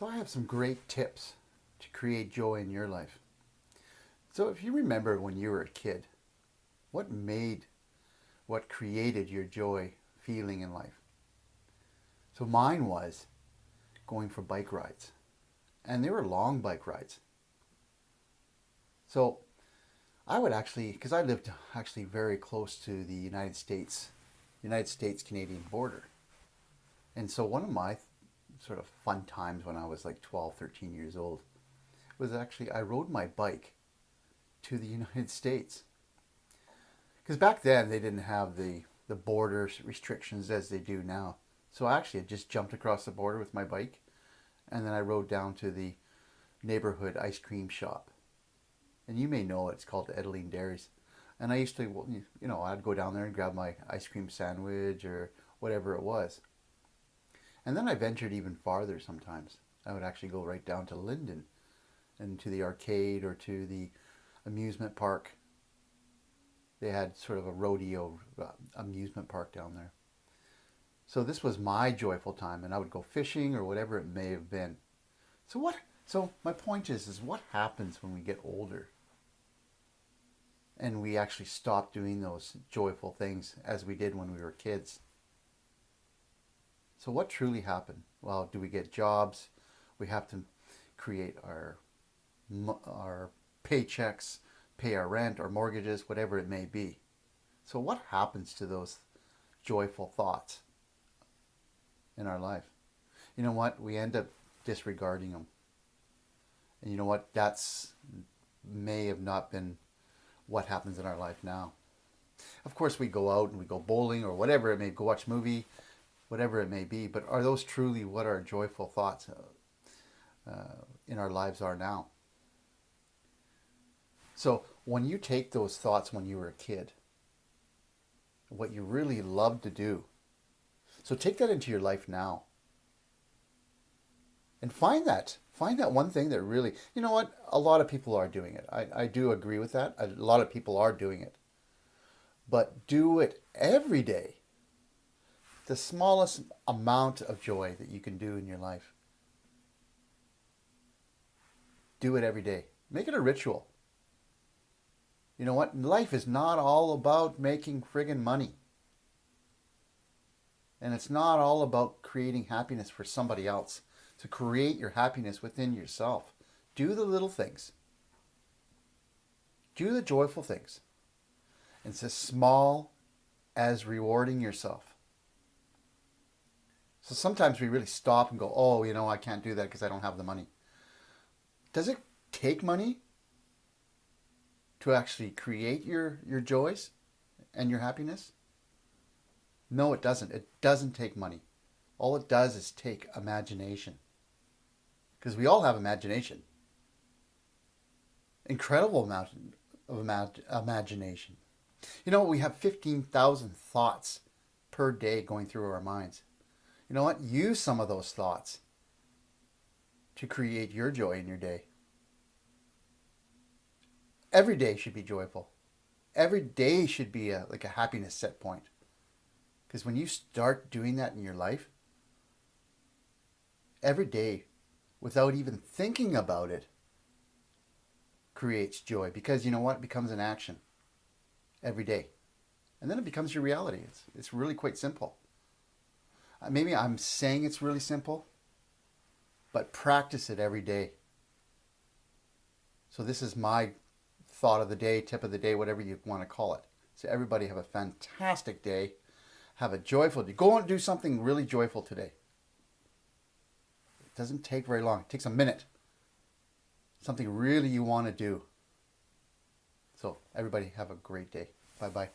So I have some great tips to create joy in your life. So if you remember when you were a kid, what created your joy feeling in life? So mine was going for bike rides. And they were long bike rides. So I would actually, because I lived actually very close to the United States Canadian border. And so one of my sort of fun times when I was like 12, 13 years old was actually I rode my bike to the United States. Because back then they didn't have the border restrictions as they do now. So actually I just jumped across the border with my bike and then I rode down to the neighborhood ice cream shop. And you may know it, it's called Edeline Dairies. And I used to, I'd go down there and grab my ice cream sandwich or whatever it was. And then I ventured even farther sometimes. I would actually go right down to Linden and to the arcade or to the amusement park. They had sort of a rodeo amusement park down there. So this was my joyful time, and I would go fishing or whatever it may have been. So my point is what happens when we get older and we actually stop doing those joyful things as we did when we were kids? So what truly happened? Well, do we get jobs? We have to create our paychecks, pay our rent, our mortgages, whatever it may be. So what happens to those joyful thoughts in our life? You know what? We end up disregarding them. And you know what? That's may have not been what happens in our life now. Of course, we go out and we go bowling or whatever it may be, go watch a movie, whatever it may be. But are those truly what our joyful thoughts in our lives are now? So when you take those thoughts when you were a kid, what you really loved to do, so take that into your life now. And find that one thing that really, you know what, a lot of people are doing it. I do agree with that. A lot of people are doing it. But do it every day. The smallest amount of joy that you can do in your life. Do it every day. Make it a ritual. You know what? Life is not all about making friggin' money. And it's not all about creating happiness for somebody else. To create your happiness within yourself. Do the little things. Do the joyful things. It's as small as rewarding yourself. So sometimes we really stop and go, oh, I can't do that because I don't have the money. Does it take money to actually create your joys and your happiness? No, it doesn't. It doesn't take money. All it does is take imagination. Because we all have imagination. Incredible amount of imagination. We have 15,000 thoughts per day going through our minds. You know what? Use some of those thoughts to create your joy in your day. Every day should be joyful. Every day should be like a happiness set point. Because when you start doing that in your life, every day, without even thinking about it, creates joy. Because you know what? It becomes an action every day. And then it becomes your reality. It's really quite simple. Maybe I'm saying it's really simple, but practice it every day. So this is my thought of the day, tip of the day, whatever you want to call it. So everybody have a fantastic day. Have a joyful day. Go and do something really joyful today. It doesn't take very long. It takes a minute. Something really you want to do. So everybody have a great day. Bye-bye.